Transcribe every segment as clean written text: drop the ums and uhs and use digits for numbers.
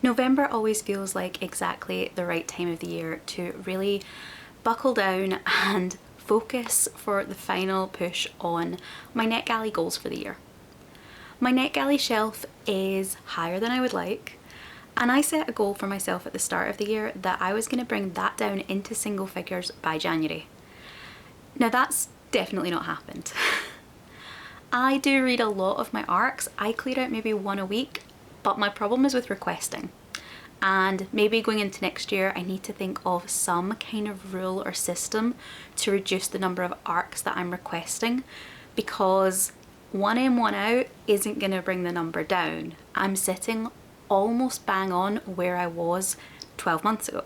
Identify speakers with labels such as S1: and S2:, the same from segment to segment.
S1: November always feels like exactly the right time of the year to really buckle down and focus for the final push on my NetGalley goals for the year. My NetGalley shelf is higher than I would like, and I set a goal for myself at the start of the year that I was going to bring that down into single figures by January. Now that's definitely not happened. I do read a lot of my arcs. I clear out maybe one a week, but my problem is with requesting. And maybe going into next year I need to think of some kind of rule or system to reduce the number of arcs that I'm requesting, because one in, one out isn't going to bring the number down. I'm sitting almost bang on where I was 12 months ago.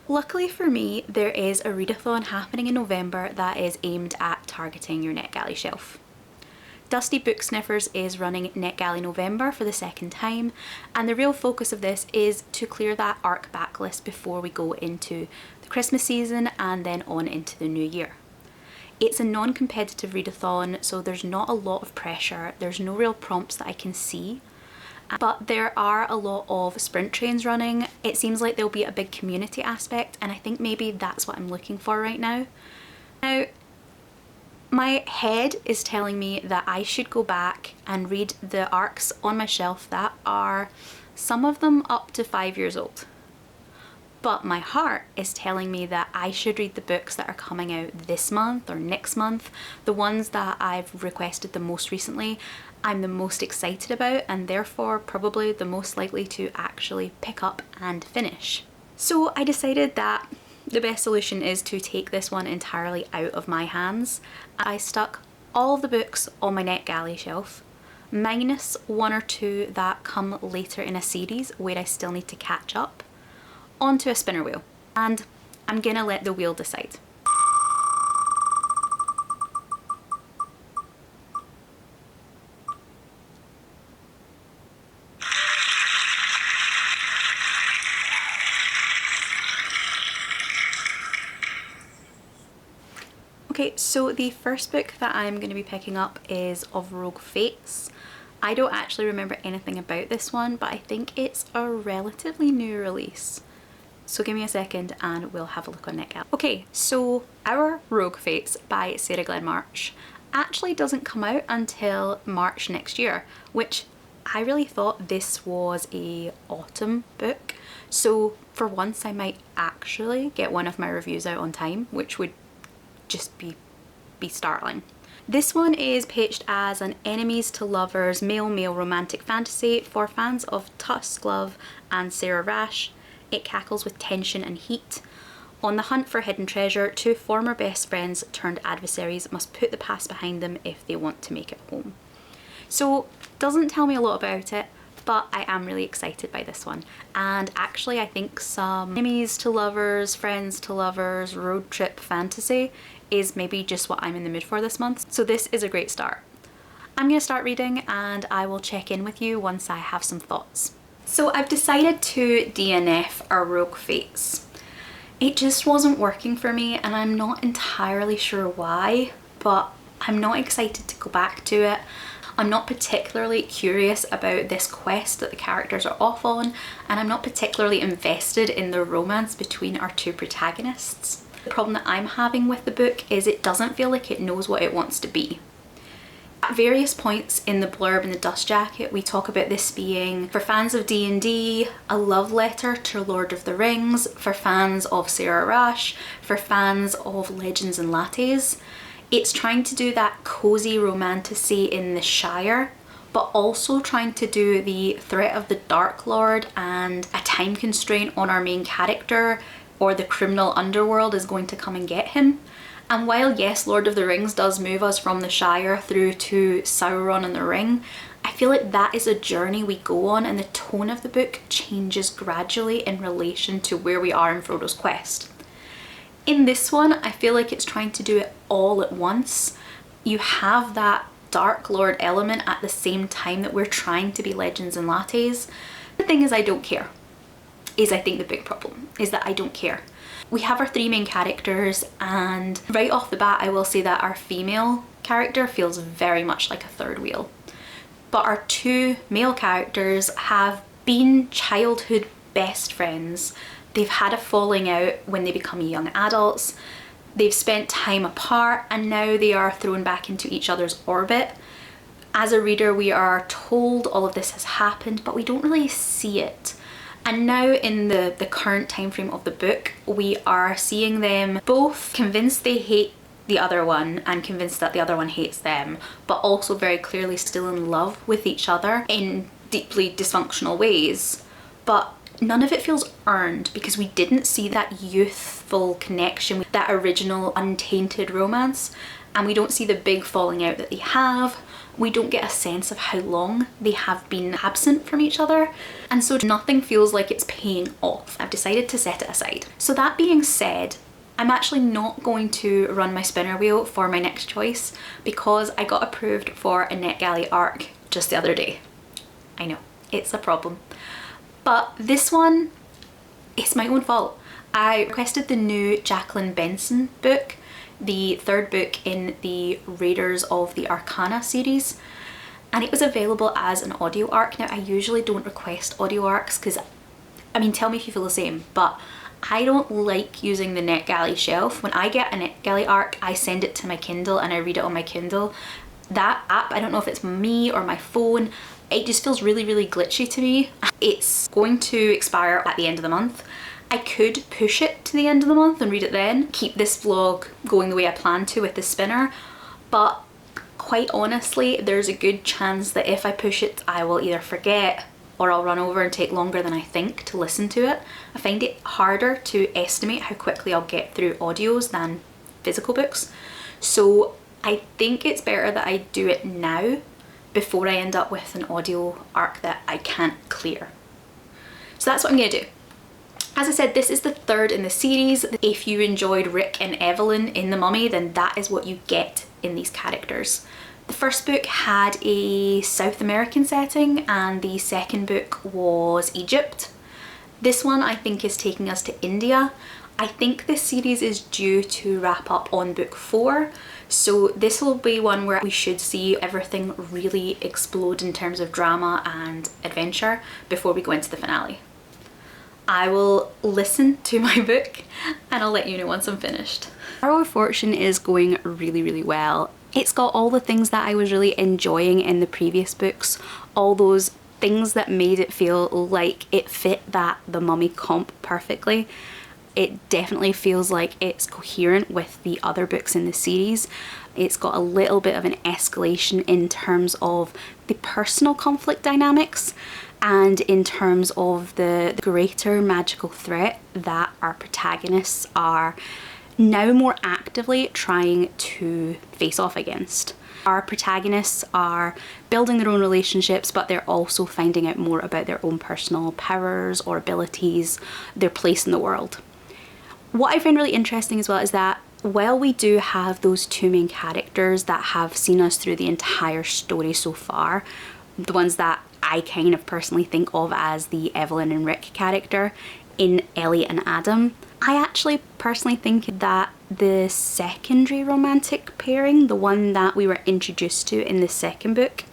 S1: Luckily for me, there is a readathon happening in November that is aimed at targeting your NetGalley shelf. Dusty Book Sniffers is running NetGalley November for the second time, and the real focus of this is to clear that arc backlist before we go into the Christmas season and then on into the new year. It's a non-competitive readathon, so there's not a lot of pressure, there's no real prompts that I can see, but there are a lot of sprint trains running. It seems like there'll be a big community aspect, and I think maybe that's what I'm looking for right now. Now, my head is telling me that I should go back and read the arcs on my shelf that are, some of them, up to 5 years old. But my heart is telling me that I should read the books that are coming out this month or next month, the ones that I've requested the most recently, I'm the most excited about, and therefore probably the most likely to actually pick up and finish. So I decided that the best solution is to take this one entirely out of my hands. I stuck all of the books on my NetGalley shelf, minus one or two that come later in a series where I still need to catch up, onto a spinner wheel, and I'm gonna let the wheel decide. Okay, so the first book that I'm going to be picking up is Of Rogue Fates. I don't actually remember anything about this one, but I think it's a relatively new release. So give me a second and we'll have a look on NetGalley. Okay, so Our Rogue Fates by Sarah Glenn Marsh actually doesn't come out until March next year, which I really thought this was a autumn book. So for once I might actually get one of my reviews out on time, which would just be startling. This one is pitched as an enemies to lovers male-male romantic fantasy for fans of Tusk Love and Sarah Rash. It cackles with tension and heat. On the hunt for hidden treasure, two former best friends turned adversaries must put the past behind them if they want to make it home. So, doesn't tell me a lot about it, but I am really excited by this one. And actually I think some enemies to lovers, friends to lovers, road trip fantasy is maybe just what I'm in the mood for this month. So this is a great start. I'm gonna start reading and I will check in with you once I have some thoughts. So I've decided to DNF Our Rogue Fates. It just wasn't working for me and I'm not entirely sure why, but I'm not excited to go back to it. I'm not particularly curious about this quest that the characters are off on, and I'm not particularly invested in the romance between our two protagonists. The problem that I'm having with the book is it doesn't feel like it knows what it wants to be. At various points in the blurb in the dust jacket, we talk about this being, for fans of D&D, a love letter to Lord of the Rings, for fans of Sarah Rash, for fans of Legends and Lattes. It's trying to do that cozy romantasy in the Shire, but also trying to do the threat of the Dark Lord and a time constraint on our main character, or the criminal underworld is going to come and get him. And while yes, Lord of the Rings does move us from the Shire through to Sauron and the Ring, I feel like that is a journey we go on, and the tone of the book changes gradually in relation to where we are in Frodo's quest. In this one, I feel like it's trying to do it all at once. You have that Dark Lord element at the same time that we're trying to be Legends and Lattes. The thing is, I don't care. I think the big problem is that I don't care. We have our three main characters, and right off the bat I will say that our female character feels very much like a third wheel. But our two male characters have been childhood best friends. They've had a falling out when they become young adults. They've spent time apart and now they are thrown back into each other's orbit. As a reader, we are told all of this has happened, but we don't really see it. And now in the current time frame of the book, we are seeing them both convinced they hate the other one and convinced that the other one hates them, but also very clearly still in love with each other in deeply dysfunctional ways. But none of it feels earned because we didn't see that youthful connection, that original untainted romance, and we don't see the big falling out that they have. We don't get a sense of how long they have been absent from each other, and so nothing feels like it's paying off. I've decided to set it aside. So that being said, I'm actually not going to run my spinner wheel for my next choice because I got approved for a NetGalley arc just the other day. I know, it's a problem. But this one, it's my own fault. I requested the new Jacquelyn Benson book, the third book in the Raiders of the Arcana series, and it was available as an audio arc. Now, I usually don't request audio arcs because, I mean, tell me if you feel the same, but I don't like using the NetGalley shelf. When I get a NetGalley arc, I send it to my Kindle and I read it on my Kindle. That app, I don't know if it's me or my phone, it just feels really, really glitchy to me. It's going to expire at the end of the month. I could push it to the end of the month and read it then, keep this vlog going the way I plan to with the spinner, but quite honestly, there's a good chance that if I push it, I will either forget or I'll run over and take longer than I think to listen to it. I find it harder to estimate how quickly I'll get through audios than physical books. So I think it's better that I do it now before I end up with an audio arc that I can't clear. So that's what I'm gonna do. As I said, this is the third in the series. If you enjoyed Rick and Evelyn in The Mummy, then that is what you get in these characters. The first book had a South American setting and the second book was Egypt. This one I think is taking us to India. I think this series is due to wrap up on book 4, so this will be one where we should see everything really explode in terms of drama and adventure before we go into the finale. I will listen to my book and I'll let you know once I'm finished. Arrow of Fortune is going really, really well. It's got all the things that I was really enjoying in the previous books, all those things that made it feel like it fit that The Mummy comp perfectly. It definitely feels like it's coherent with the other books in the series. It's got a little bit of an escalation in terms of the personal conflict dynamics and in terms of the greater magical threat that our protagonists are now more actively trying to face off against. Our protagonists are building their own relationships, but they're also finding out more about their own personal powers or abilities, their place in the world. What I find really interesting as well is that while we do have those two main characters that have seen us through the entire story so far, the ones that I kind of personally think of as the Evelyn and Rick character in Ellie and Adam, I actually personally think that the secondary romantic pairing, the one that we were introduced to in the second book,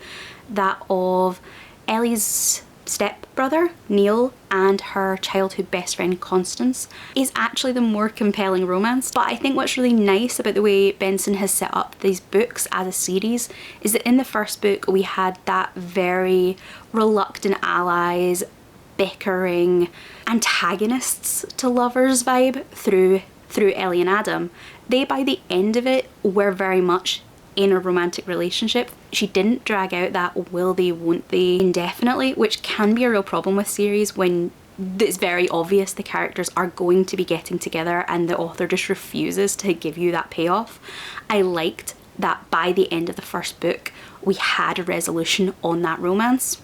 S1: that of Ellie's stepbrother Neil and her childhood best friend Constance, is actually the more compelling romance. But I think what's really nice about the way Benson has set up these books as a series is that in the first book we had that very reluctant allies, bickering antagonists to lovers vibe through Ellie and Adam. They, by the end of it, were very much in a romantic relationship. She didn't drag out that will they, won't they indefinitely, which can be a real problem with series when it's very obvious the characters are going to be getting together and the author just refuses to give you that payoff. I liked that by the end of the first book we had a resolution on that romance.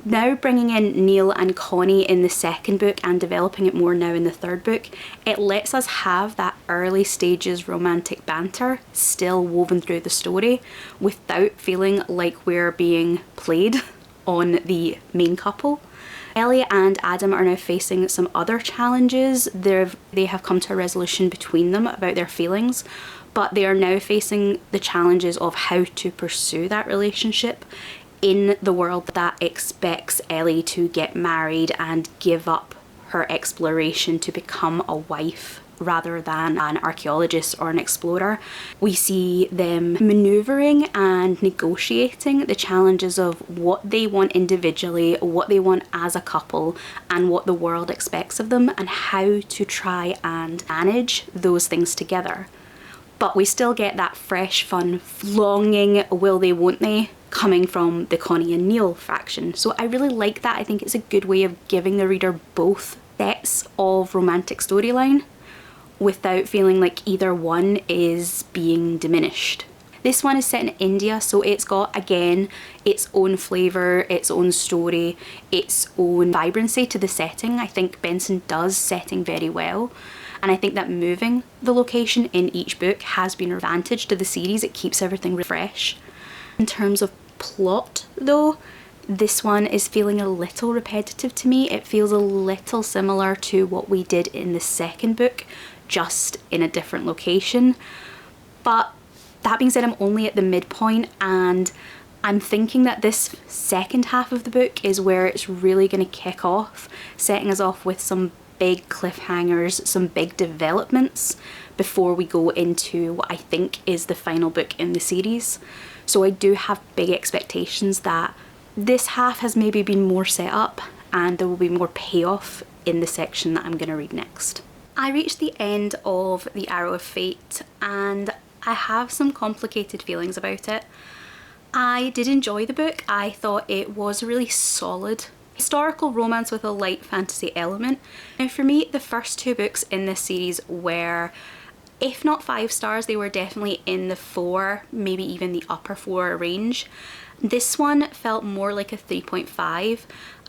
S1: Now bringing in Neil and Connie in the second book and developing it more now in the third book, it lets us have that early stages romantic banter still woven through the story without feeling like we're being played on the main couple. Ellie and Adam are now facing some other challenges. They have come to a resolution between them about their feelings, but they are now facing the challenges of how to pursue that relationship in the world that expects Ellie to get married and give up her exploration to become a wife rather than an archaeologist or an explorer. We see them maneuvering and negotiating the challenges of what they want individually, what they want as a couple, and what the world expects of them, and how to try and manage those things together. But we still get that fresh, fun, longing will they, won't they coming from the Connie and Neil faction. So I really like that. I think it's a good way of giving the reader both sets of romantic storyline without feeling like either one is being diminished. This one is set in India, so it's got, again, its own flavour, its own story, its own vibrancy to the setting. I think Benson does setting very well, and I think that moving the location in each book has been an advantage to the series. It keeps everything fresh. In terms of plot though, this one is feeling a little repetitive to me. It feels a little similar to what we did in the second book, just in a different location. But that being said, I'm only at the midpoint, and I'm thinking that this second half of the book is where it's really going to kick off, setting us off with some big cliffhangers, some big developments before we go into what I think is the final book in the series. So I do have big expectations that this half has maybe been more set up and there will be more payoff in the section that I'm going to read next. I reached the end of The Arrow of Fate and I have some complicated feelings about it. I did enjoy the book. I thought it was really solid. Historical romance with a light fantasy element. Now for me, the first two books in this series were, if not 5 stars, they were definitely in the 4, maybe even the upper 4 range. This one felt more like a 3.5,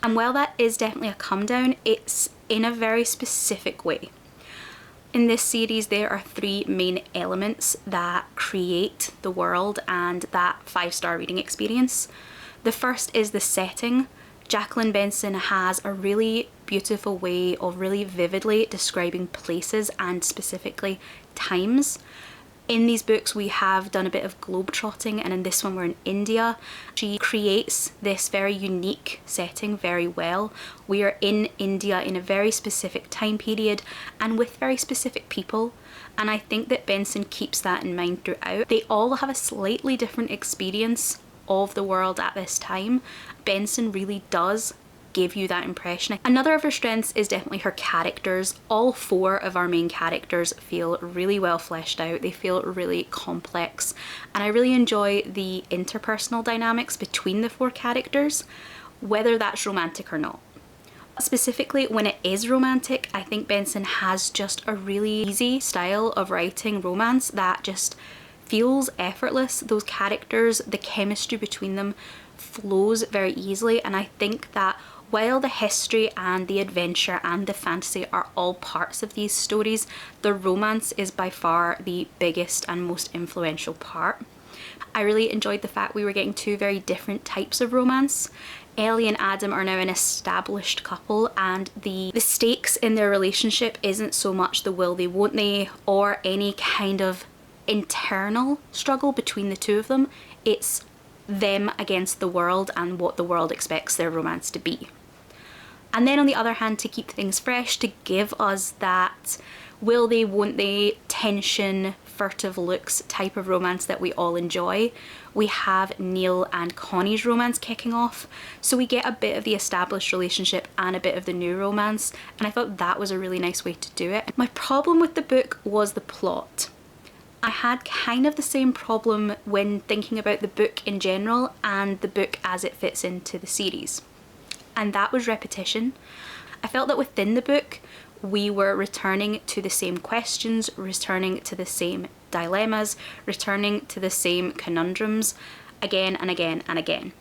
S1: and while that is definitely a come down, it's in a very specific way. In this series there are 3 main elements that create the world and that 5-star reading experience. The first is the setting. Jacquelyn Benson has a really beautiful way of really vividly describing places and specifically times. In these books we have done a bit of globetrotting, and in this one we're in India. She creates this very unique setting very well. We are in India in a very specific time period and with very specific people, and I think that Benson keeps that in mind throughout. They all have a slightly different experience of the world at this time. Benson really does give you that impression. Another of her strengths is definitely her characters. All 4 of our main characters feel really well fleshed out. They feel really complex, and I really enjoy the interpersonal dynamics between the 4 characters, whether that's romantic or not. Specifically when it is romantic, I think Benson has just a really easy style of writing romance that just feels effortless. Those characters, the chemistry between them flows very easily, and I think that while the history and the adventure and the fantasy are all parts of these stories, the romance is by far the biggest and most influential part. I really enjoyed the fact we were getting 2 very different types of romance. Ellie and Adam are now an established couple, and the stakes in their relationship isn't so much the will they, won't they, or any kind of internal struggle between the 2 of them. It's them against the world and what the world expects their romance to be. And then on the other hand, to keep things fresh, to give us that will they, won't they, tension, furtive looks type of romance that we all enjoy, we have Neil and Connie's romance kicking off. So we get a bit of the established relationship and a bit of the new romance, and I thought that was a really nice way to do it. My problem with the book was the plot. I had kind of the same problem when thinking about the book in general and the book as it fits into the series, and that was repetition. I felt that within the book we were returning to the same questions, returning to the same dilemmas, returning to the same conundrums again and again and again.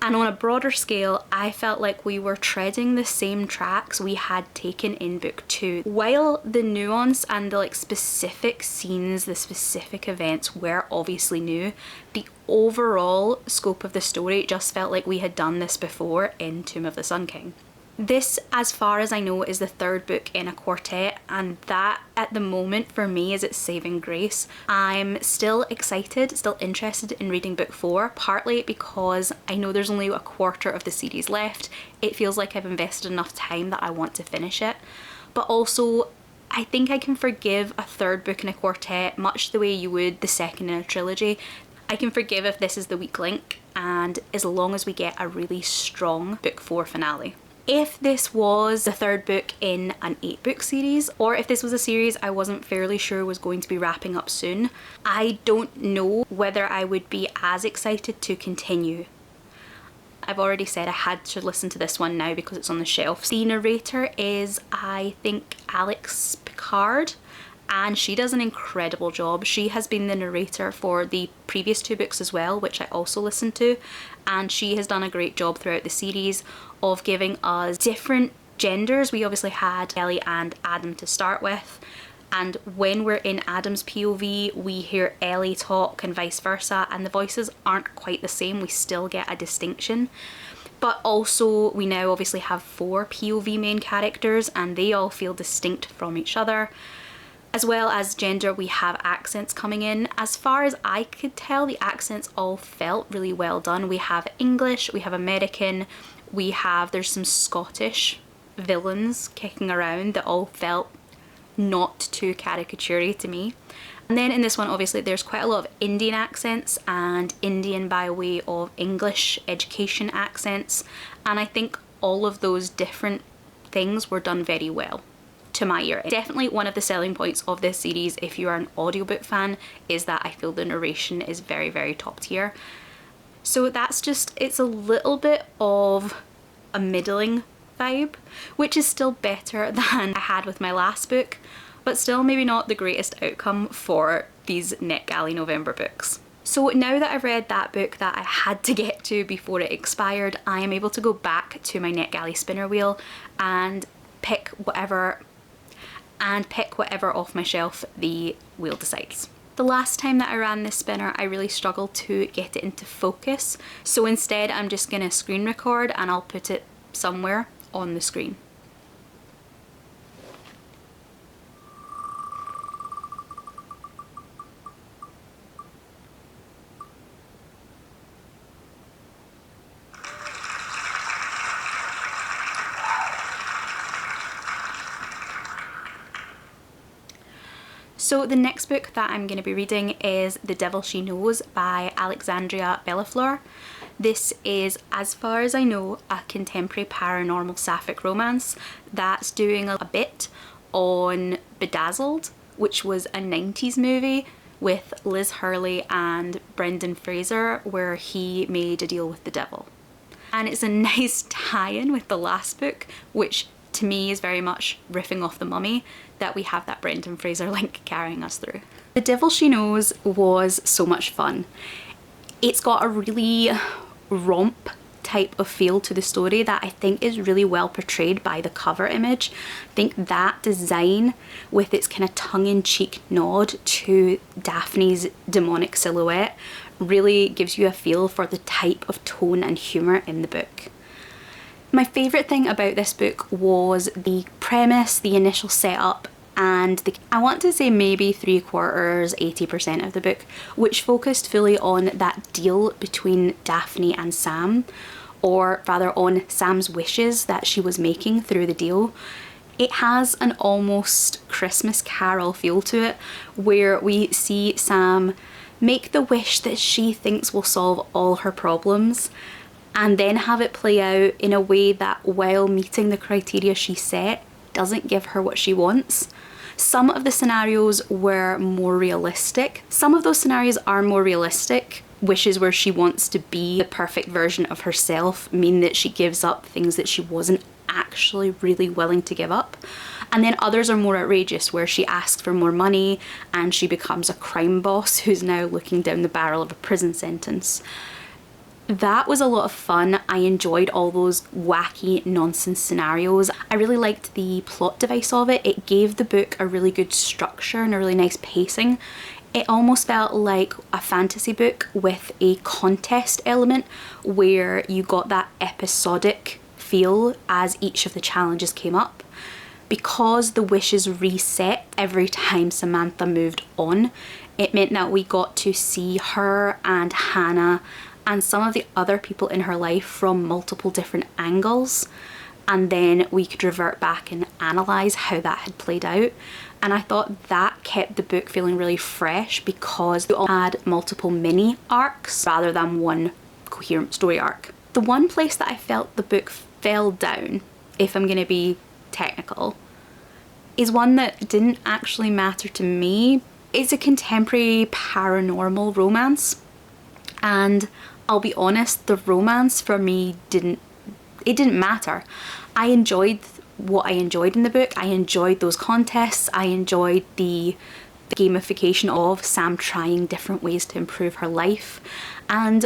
S1: And on a broader scale, I felt like we were treading the same tracks we had taken in book 2. While the nuance and the specific scenes, the specific events were obviously new, the overall scope of the story just felt like we had done this before in Tomb of the Sun King. This, as far as I know, is the third book in a quartet, and that at the moment for me is its saving grace. I'm still excited, still interested in reading book 4, partly because I know there's only a quarter of the series left. It feels like I've invested enough time that I want to finish it, but also I think I can forgive a third book in a quartet much the way you would the second in a trilogy. I can forgive if this is the weak link, and as long as we get a really strong book 4 finale. If this was the third book in an 8-book series, or if this was a series I wasn't fairly sure was going to be wrapping up soon, I don't know whether I would be as excited to continue. I've already said I had to listen to this one now because it's on the shelf. The narrator is, I think, Alex Picard, and she does an incredible job. She has been the narrator for the previous 2 books as well, which I also listened to, and she has done a great job throughout the series of giving us different genders. We obviously had Ellie and Adam to start with, and when we're in Adam's POV we hear Ellie talk and vice versa, and the voices aren't quite the same, we still get a distinction. But also we now obviously have 4 POV main characters and they all feel distinct from each other. As well as gender, we have accents coming in. As far as I could tell, the accents all felt really well done. We have English, we have American, there's some Scottish villains kicking around that all felt not too caricature-y to me. And then in this one, obviously, there's quite a lot of Indian accents and Indian by way of English education accents. And I think all of those different things were done very well. To my ear. Definitely one of the selling points of this series, if you are an audiobook fan, is that I feel the narration is very, very top tier. So that's just, it's a little bit of a middling vibe, which is still better than I had with my last book, but still maybe not the greatest outcome for these NetGalley November books. So now that I've read that book that I had to get to before it expired, I am able to go back to my NetGalley spinner wheel and pick whatever off my shelf the wheel decides. The last time that I ran this spinner, I really struggled to get it into focus, so instead I'm just gonna screen record and I'll put it somewhere on the screen. So the next book that I'm going to be reading is The Devil She Knows by Alexandria Bellefleur. This is, as far as I know, a contemporary paranormal sapphic romance that's doing a bit on Bedazzled, which was a 90s movie with Liz Hurley and Brendan Fraser where he made a deal with the devil. And it's a nice tie-in with the last book, which to me is very much riffing off The Mummy, that we have that Brendan Fraser link carrying us through. The Devil She Knows was so much fun. It's got a really romp type of feel to the story that I think is really well portrayed by the cover image. I think that design with its kind of tongue-in-cheek nod to Daphne's demonic silhouette really gives you a feel for the type of tone and humour in the book. My favourite thing about this book was the premise, the initial setup, and I want to say maybe 3/4, 80% of the book, which focused fully on that deal between Daphne and Sam, or rather on Sam's wishes that she was making through the deal. It has an almost Christmas Carol feel to it, where we see Sam make the wish that she thinks will solve all her problems, and then have it play out in a way that, while meeting the criteria she set, doesn't give her what she wants. Some of the scenarios were more realistic. Some of those scenarios are more realistic. Wishes where she wants to be the perfect version of herself mean that she gives up things that she wasn't actually really willing to give up. And then others are more outrageous, where she asks for more money and she becomes a crime boss who's now looking down the barrel of a prison sentence. That was a lot of fun. I enjoyed all those wacky nonsense scenarios. I really liked the plot device of it. It gave the book a really good structure and a really nice pacing. It almost felt like a fantasy book with a contest element, where you got that episodic feel as each of the challenges came up. Because the wishes reset every time Samantha moved on, it meant that we got to see her and Hannah and some of the other people in her life from multiple different angles, and then we could revert back and analyse how that had played out. And I thought that kept the book feeling really fresh because we all had multiple mini arcs rather than one coherent story arc. The one place that I felt the book fell down, if I'm going to be technical, is one that didn't actually matter to me. It's a contemporary paranormal romance, and I'll be honest, the romance for me didn't matter. I enjoyed what I enjoyed in the book. I enjoyed those contests. I enjoyed the gamification of Sam trying different ways to improve her life, and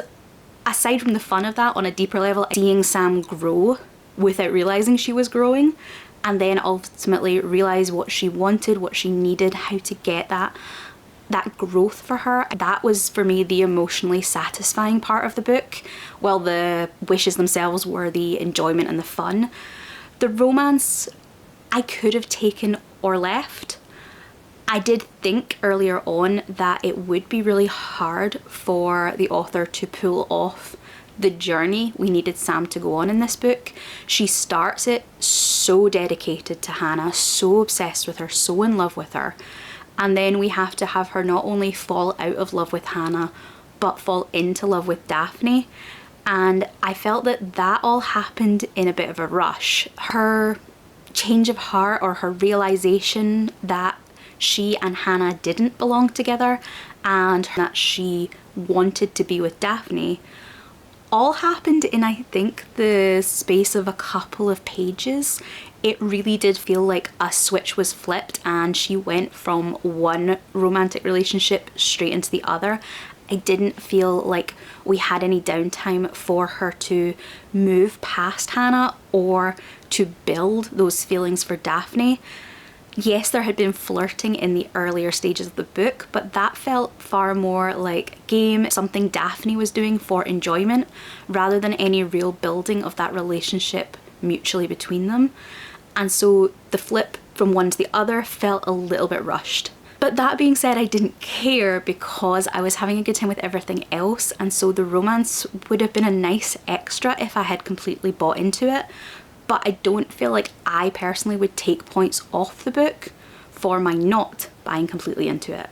S1: aside from the fun of that, on a deeper level, seeing Sam grow without realising she was growing, and then ultimately realise what she wanted, what she needed, how to get that growth for her. That was for me the emotionally satisfying part of the book, while the wishes themselves were the enjoyment and the fun. The romance I could have taken or left. I did think earlier on that it would be really hard for the author to pull off the journey we needed Sam to go on in this book. She starts it so dedicated to Hannah, so obsessed with her, so in love with her, and then we have to have her not only fall out of love with Hannah but fall into love with Daphne. And I felt that all happened in a bit of a rush. Her change of heart, or her realization that she and Hannah didn't belong together and that she wanted to be with Daphne, all happened in, I think, the space of a couple of pages. It really did feel like a switch was flipped and she went from one romantic relationship straight into the other. I didn't feel like we had any downtime for her to move past Hannah or to build those feelings for Daphne. Yes, there had been flirting in the earlier stages of the book, but that felt far more like a game, something Daphne was doing for enjoyment, rather than any real building of that relationship mutually between them. And so the flip from one to the other felt a little bit rushed. But that being said, I didn't care because I was having a good time with everything else, and so the romance would have been a nice extra if I had completely bought into it. But I don't feel like I personally would take points off the book for my not buying completely into it.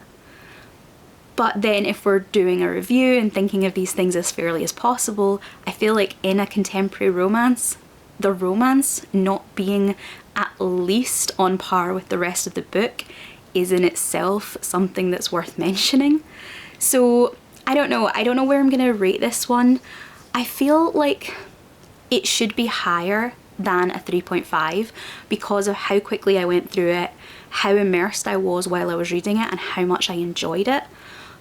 S1: But then if we're doing a review and thinking of these things as fairly as possible, I feel like in a contemporary romance, the romance not being at least on par with the rest of the book is in itself something that's worth mentioning. So I don't know where I'm gonna rate this one. I feel like it should be higher than a 3.5 because of how quickly I went through it, how immersed I was while I was reading it, and how much I enjoyed it.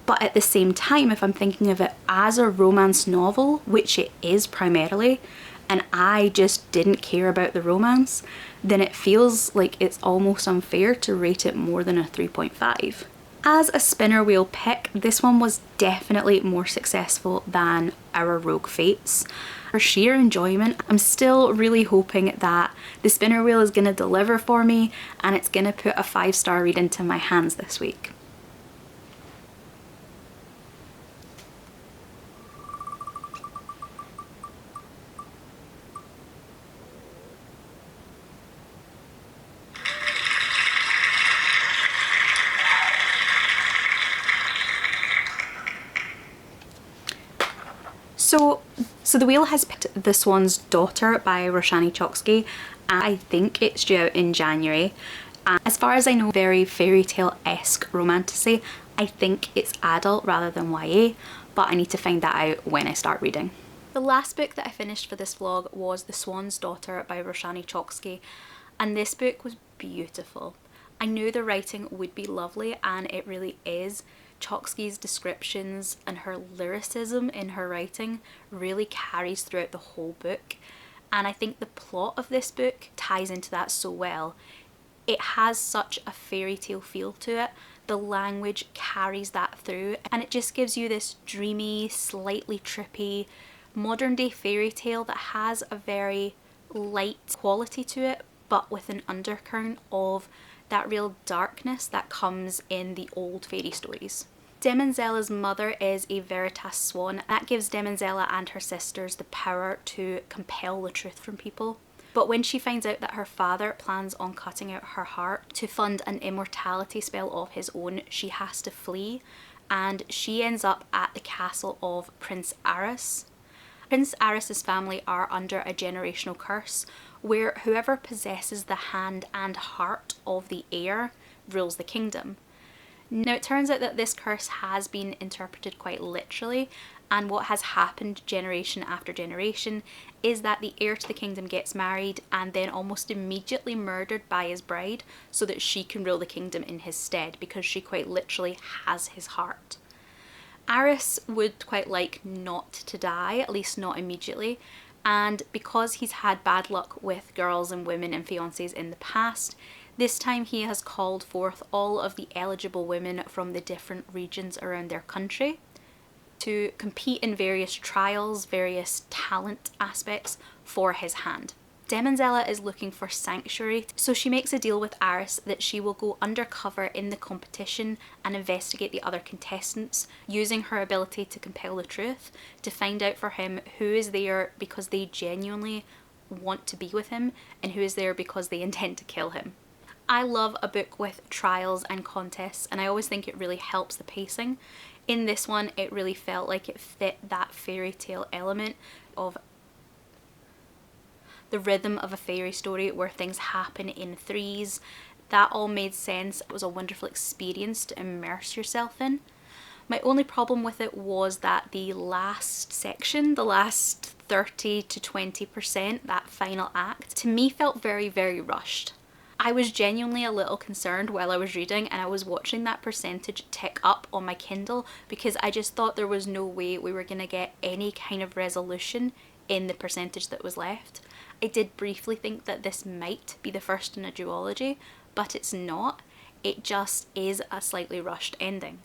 S1: But at the same time, if I'm thinking of it as a romance novel, which it is primarily, and I just didn't care about the romance, then it feels like it's almost unfair to rate it more than a 3.5. As a spinner wheel pick, this one was definitely more successful than Our Rogue Fates. For sheer enjoyment, I'm still really hoping that the spinner wheel is going to deliver for me and it's going to put a 5-star read into my hands this week. So the wheel has picked The Swan's Daughter by Roshani Chokshi, and I think it's due out in January. As far as I know, very fairy tale-esque romantasy. I think it's adult rather than YA, but I need to find that out when I start reading. The last book that I finished for this vlog was The Swan's Daughter by Roshani Chokshi, and this book was beautiful. I knew the writing would be lovely, and it really is. Chokshi's descriptions and her lyricism in her writing really carries throughout the whole book, and I think the plot of this book ties into that so well. It has such a fairy tale feel to it, the language carries that through, and it just gives you this dreamy, slightly trippy, modern day fairy tale that has a very light quality to it, but with an undercurrent of that real darkness that comes in the old fairy stories. Demonzella's mother is a Veritas Swan. That gives Demonzella and her sisters the power to compel the truth from people. But when she finds out that her father plans on cutting out her heart to fund an immortality spell of his own, she has to flee, and she ends up at the castle of Prince Aris. Prince Aris's family are under a generational curse where whoever possesses the hand and heart of the heir rules the kingdom. Now it turns out that this curse has been interpreted quite literally, and what has happened generation after generation is that the heir to the kingdom gets married and then almost immediately murdered by his bride so that she can rule the kingdom in his stead, because she quite literally has his heart. Aris would quite like not to die, at least not immediately, and because he's had bad luck with girls and women and fiancés in the past, this time he has called forth all of the eligible women from the different regions around their country to compete in various trials, various talent aspects for his hand. Demonzella is looking for sanctuary, so she makes a deal with Aris that she will go undercover in the competition and investigate the other contestants, using her ability to compel the truth to find out for him who is there because they genuinely want to be with him and who is there because they intend to kill him. I love a book with trials and contests, and I always think it really helps the pacing. In this one, it really felt like it fit that fairy tale element of the rhythm of a fairy story where things happen in threes. That all made sense. It was a wonderful experience to immerse yourself in. My only problem with it was that the last section, the last 30 to 20%, that final act, to me felt very, very rushed. I was genuinely a little concerned while I was reading, and I was watching that percentage tick up on my Kindle because I just thought there was no way we were going to get any kind of resolution in the percentage that was left. I did briefly think that this might be the first in a duology, but it's not. It just is a slightly rushed ending.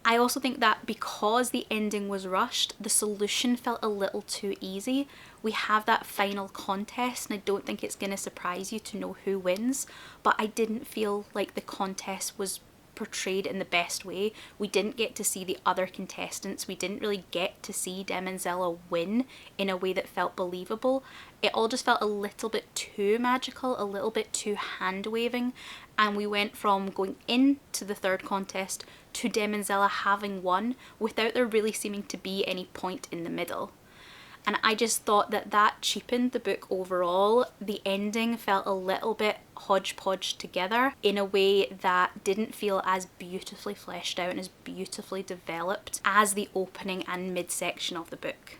S1: I also think that because the ending was rushed, the solution felt a little too easy. We have that final contest, and I don't think it's going to surprise you to know who wins, but I didn't feel like the contest was portrayed in the best way. We didn't get to see the other contestants. We didn't really get to see Demonzella win in a way that felt believable. It all just felt a little bit too magical, a little bit too hand-waving, and we went from going into the third contest to Demonzella having won without there really seeming to be any point in the middle. And I just thought that that cheapened the book overall. The ending felt a little bit hodgepodge together in a way that didn't feel as beautifully fleshed out and as beautifully developed as the opening and midsection of the book.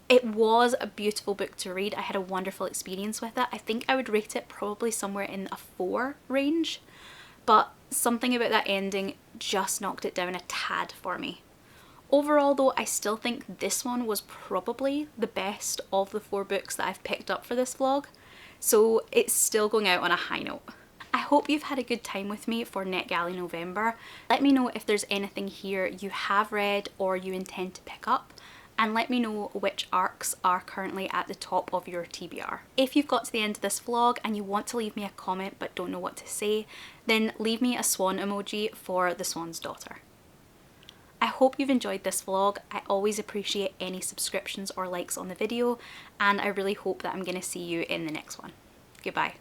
S1: It was a beautiful book to read. I had a wonderful experience with it. I think I would rate it probably somewhere in a 4 range, but something about that ending just knocked it down a tad for me. Overall though, I still think this one was probably the best of the 4 books that I've picked up for this vlog, so it's still going out on a high note. I hope you've had a good time with me for NetGalley November. Let me know if there's anything here you have read or you intend to pick up, and let me know which arcs are currently at the top of your TBR. If you've got to the end of this vlog and you want to leave me a comment but don't know what to say, then leave me a swan emoji for the swan's daughter. I hope you've enjoyed this vlog. I always appreciate any subscriptions or likes on the video, and I really hope that I'm going to see you in the next one. Goodbye.